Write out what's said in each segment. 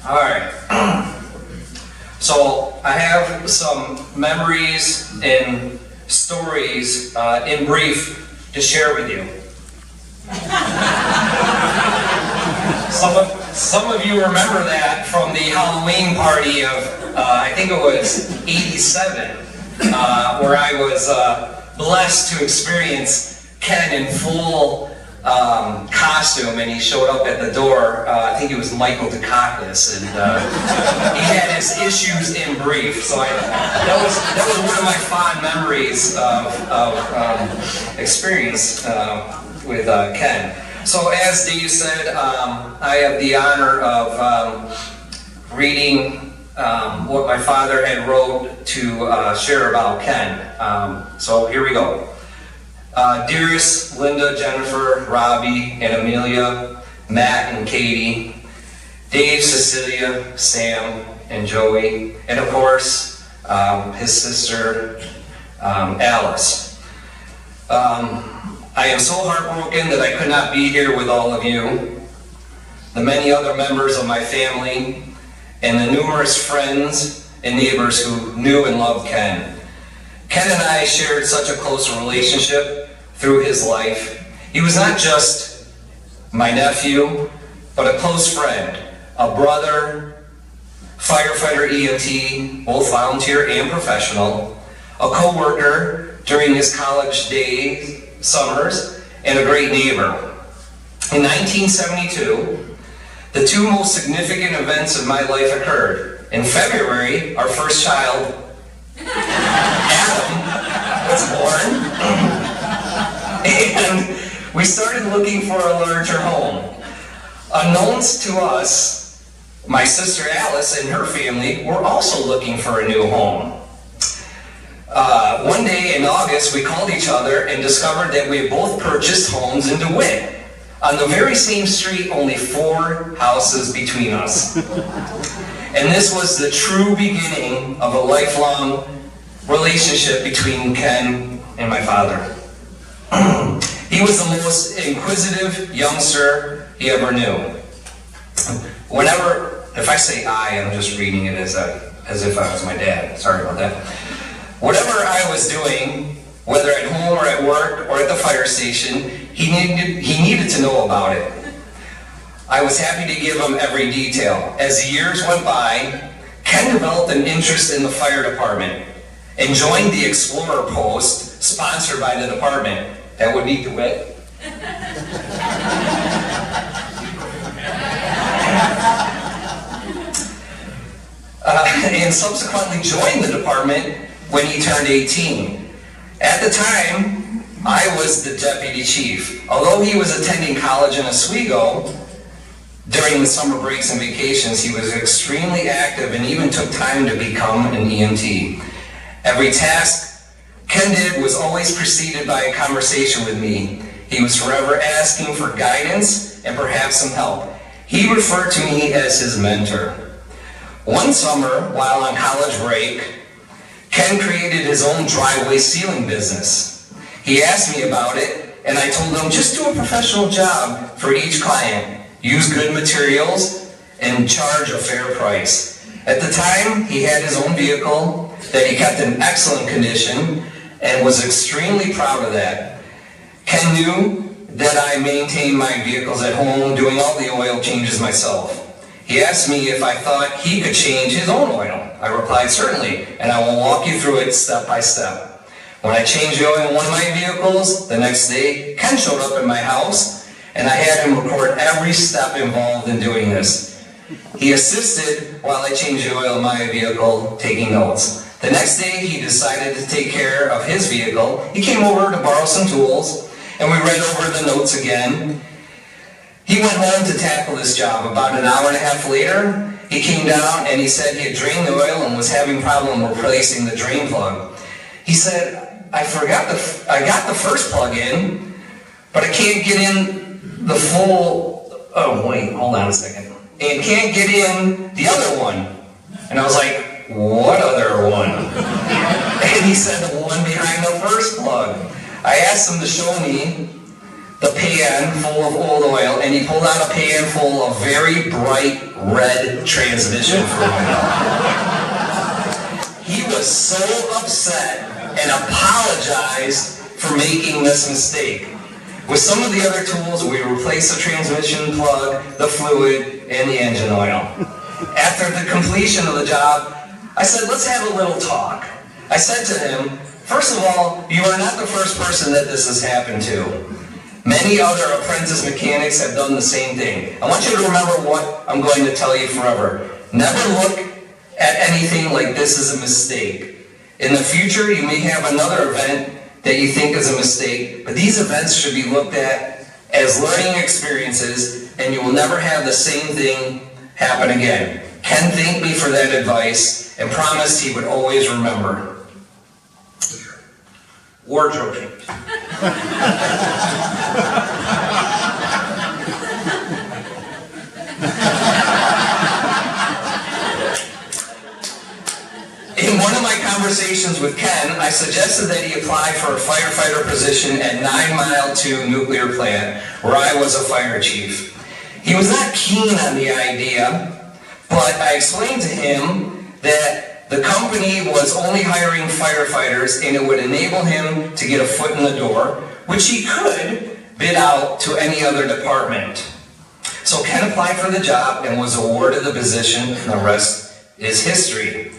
All right. So I have some memories and stories in brief to share with you. Some of you remember that from the Halloween party of, I think it was 87, where I was blessed to experience Ken in full costume, and he showed up at the door. I think it was Michael Dukakis, and he had his issues in brief. So that was one of my fond memories of experience with Ken. So as Dave said, I have the honor of reading what my father had wrote to share about Ken. So here we go. Dearest Linda, Jennifer, Robbie, and Amelia, Matt and Katie, Dave, Cecilia, Sam, and Joey, and of course, his sister, Alice. I am so heartbroken that I could not be here with all of you, the many other members of my family, and the numerous friends and neighbors who knew and loved Ken. Ken and I shared such a close relationship through his life. He was not just my nephew, but a close friend, a brother, firefighter EMT, both volunteer and professional, a co-worker during his college days, summers, and a great neighbor. In 1972, the two most significant events of my life occurred. In February, our first child, Adam, was born, and we started looking for a larger home. Unknowns to us, my sister Alice and her family were also looking for a new home. One day in August, we called each other and discovered that we had both purchased homes in DeWitt. On the very same street, only 4 houses between us. And this was the true beginning of a lifelong relationship between Ken and my father. He was the most inquisitive youngster he ever knew. If I say I'm just reading it as if I was my dad. Sorry about that. Whatever I was doing, whether at home or at work or at the fire station, he needed to know about it. I was happy to give him every detail. As the years went by, Ken developed an interest in the fire department and joined the Explorer post sponsored by the department. That would be DeWitt. And subsequently joined the department when he turned 18. At the time, I was the deputy chief. Although he was attending college in Oswego, during the summer breaks and vacations, he was extremely active and even took time to become an EMT. Every task Ken did was always preceded by a conversation with me. He was forever asking for guidance and perhaps some help. He referred to me as his mentor. One summer, while on college break, Ken created his own driveway ceiling business. He asked me about it, and I told him just do a professional job for each client, use good materials, and charge a fair price. At the time, he had his own vehicle that he kept in excellent condition and was extremely proud of that. Ken knew that I maintained my vehicles at home, doing all the oil changes myself. He asked me if I thought he could change his own oil. I replied, certainly, and I will walk you through it step by step. When I changed the oil in one of my vehicles, the next day, Ken showed up at my house, and I had him record every step involved in doing this. He assisted while I changed the oil in my vehicle, taking notes. The next day, he decided to take care of his vehicle. He came over to borrow some tools, and we read over the notes again. He went home to tackle this job. About an hour and a half later, he came down and he said he had drained the oil and was having problem replacing the drain plug. He said, I got the first plug in, but I can't get in the full, oh wait, hold on a second. And can't get in the other one. And I was like, what other one? And he said the one behind the first plug. I asked him to show me the pan full of old oil, and he pulled out a pan full of very bright red transmission fluid. He was so upset and apologized for making this mistake. With some of the other tools, we replaced the transmission plug, the fluid, and the engine oil. After the completion of the job, I said, let's have a little talk. I said to him, first of all, you are not the first person that this has happened to. Many other apprentice mechanics have done the same thing. I want you to remember what I'm going to tell you forever. Never look at anything like this as a mistake. In the future, you may have another event that you think is a mistake, but these events should be looked at as learning experiences, and you will never have the same thing happen again. Ken thanked me for that advice and promised he would always remember. Wardrobe change. In one of my conversations with Ken, I suggested that he apply for a firefighter position at 9 Mile 2 nuclear plant, where I was a fire chief. He was not keen on the idea, but I explained to him that the company was only hiring firefighters and it would enable him to get a foot in the door, which he could bid out to any other department. So Ken applied for the job and was awarded the position, and the rest is history.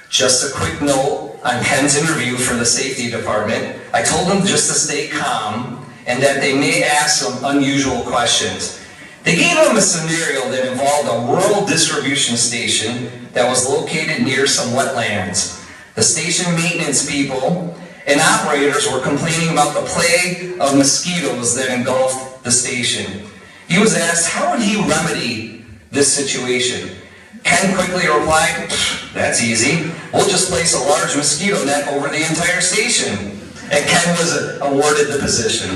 Just a quick note on Ken's interview for the safety department. I told him just to stay calm and that they may ask some unusual questions. They gave him a scenario that involved a rural distribution station that was located near some wetlands. The station maintenance people and operators were complaining about the plague of mosquitoes that engulfed the station. He was asked how would he remedy this situation. Ken quickly replied, that's easy. We'll just place a large mosquito net over the entire station. And Ken was awarded the position.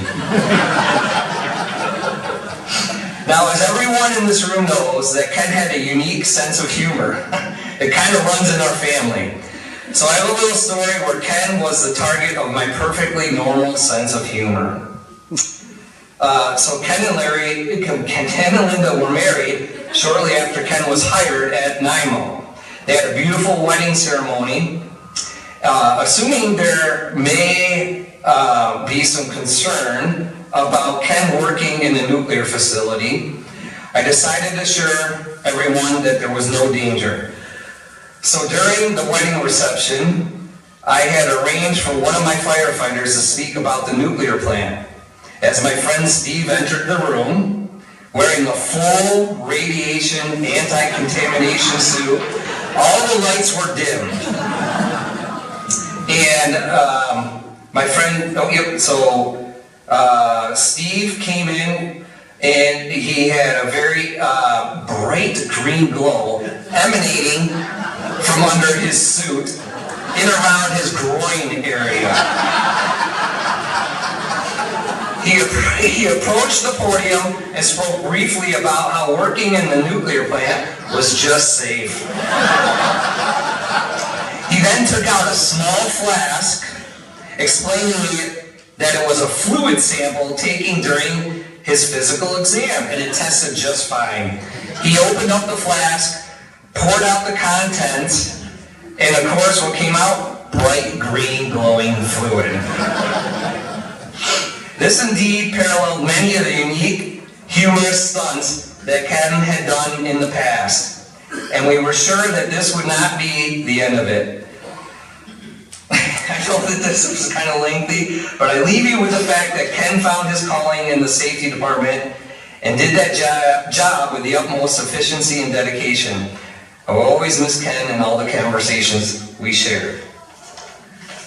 Now, as everyone in this room knows, that Ken had a unique sense of humor. It kind of runs in our family. So I have a little story where Ken was the target of my perfectly normal sense of humor. So Ken and Linda were married shortly after Ken was hired at NYMO. They had a beautiful wedding ceremony. Assuming there may be some concern about Ken working in the nuclear facility, I decided to assure everyone that there was no danger. So during the wedding reception, I had arranged for one of my firefighters to speak about the nuclear plant. As my friend Steve entered the room, wearing a full radiation anti-contamination suit, all the lights were dimmed. And my friend, Steve came in and he had a very bright green glow emanating from under his suit in around his groin area. He approached the podium and spoke briefly about how working in the nuclear plant was just safe. He then took out a small flask, explaining that it was a fluid sample taken during his physical exam, and it tested just fine. He opened up the flask, poured out the contents, and of course what came out? Bright green glowing fluid. This indeed paralleled many of the unique, humorous stunts that Ken had done in the past, and we were sure that this would not be the end of it. I know that this was kind of lengthy, but I leave you with the fact that Ken found his calling in the safety department and did that job with the utmost efficiency and dedication. I will always miss Ken and all the conversations we shared.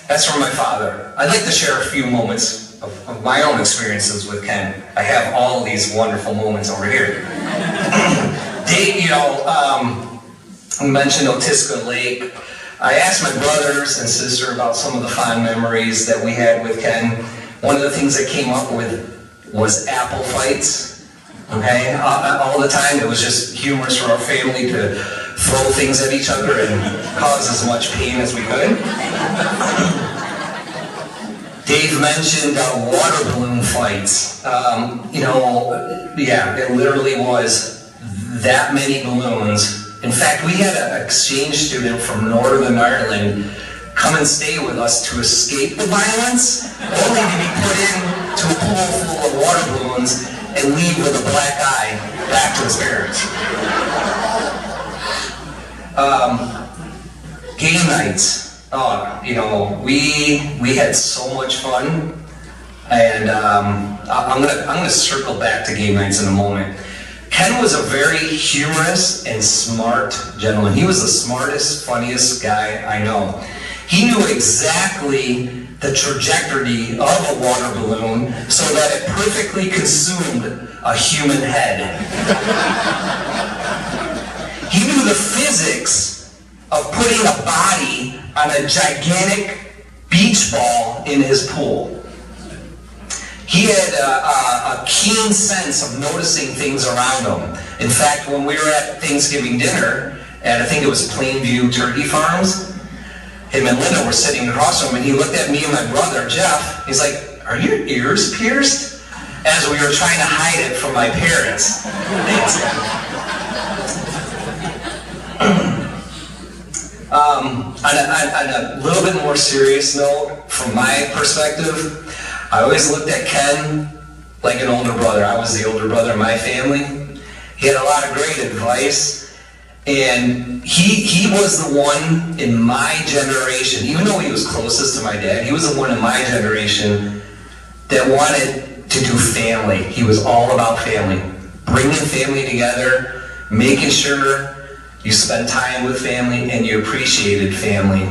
That's from my father. I'd like to share a few moments of my own experiences with Ken. I have all these wonderful moments over here. We mentioned Otisca Lake. I asked my brothers and sister about some of the fond memories that we had with Ken. One of the things that came up with was apple fights. Okay, all the time. It was just humorous for our family to throw things at each other and cause as much pain as we could. Dave mentioned water balloon fights. It literally was that many balloons. In fact, we had an exchange student from Northern Ireland come and stay with us to escape the violence, only to be put into a pool full of water balloons and leave with a black eye back to his parents. Game nights. We had so much fun, and I'm gonna circle back to game nights in a moment. Ken was a very humorous and smart gentleman. He was the smartest, funniest guy I know. He knew exactly the trajectory of a water balloon so that it perfectly consumed a human head. He knew the physics of putting a body on a gigantic beach ball in his pool. He had a keen sense of noticing things around him. In fact, when we were at Thanksgiving dinner, and I think it was Plainview Turkey Farms, him and Linda were sitting across from him, and he looked at me and my brother, Jeff. He's like, "Are your ears pierced?" As we were trying to hide it from my parents. Thanks, on a little bit more serious note, from my perspective, I always looked at Ken like an older brother. I was the older brother in my family. He had a lot of great advice, and he was the one in my generation, even though he was closest to my dad, he was the one in my generation that wanted to do family. He was all about family, bringing family together, making sure you spend time with family and you appreciated family.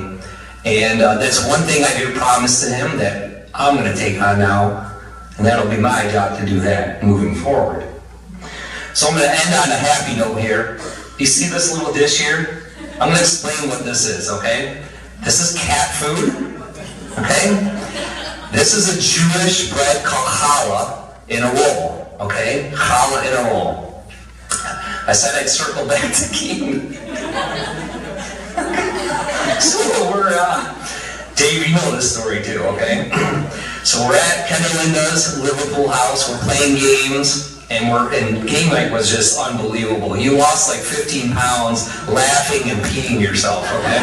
And that's one thing I do promise to him that I'm going to take on now, and that'll be my job to do that moving forward. So I'm going to end on a happy note here. You see this little dish here? I'm going to explain what this is, okay? This is cat food, okay? This is a Jewish bread called challah in a roll, okay? Challah in a roll. I said I'd circle back to King. So we're, Dave, you know this story too, okay? So we're at Ken and Linda's Liverpool house, we're playing games, and game night was just unbelievable. You lost like 15 pounds laughing and peeing yourself, okay?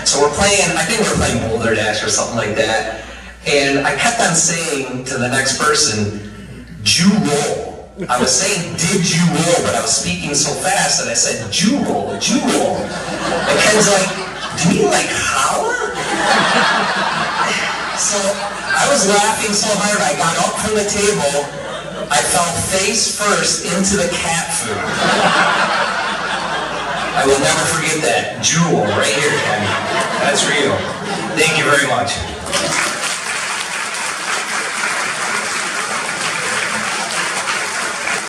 So we're playing, I think we're playing Boulder Dash or something like that, and I kept on saying to the next person, Jew roll. I was saying, did you roll? But I was speaking so fast that I said, Jew roll, Jew roll. And Ken's like, do you mean like challah? So I was laughing so hard, I got up from the table, I fell face first into the cat food. I will never forget that. Jewel right here, Ken.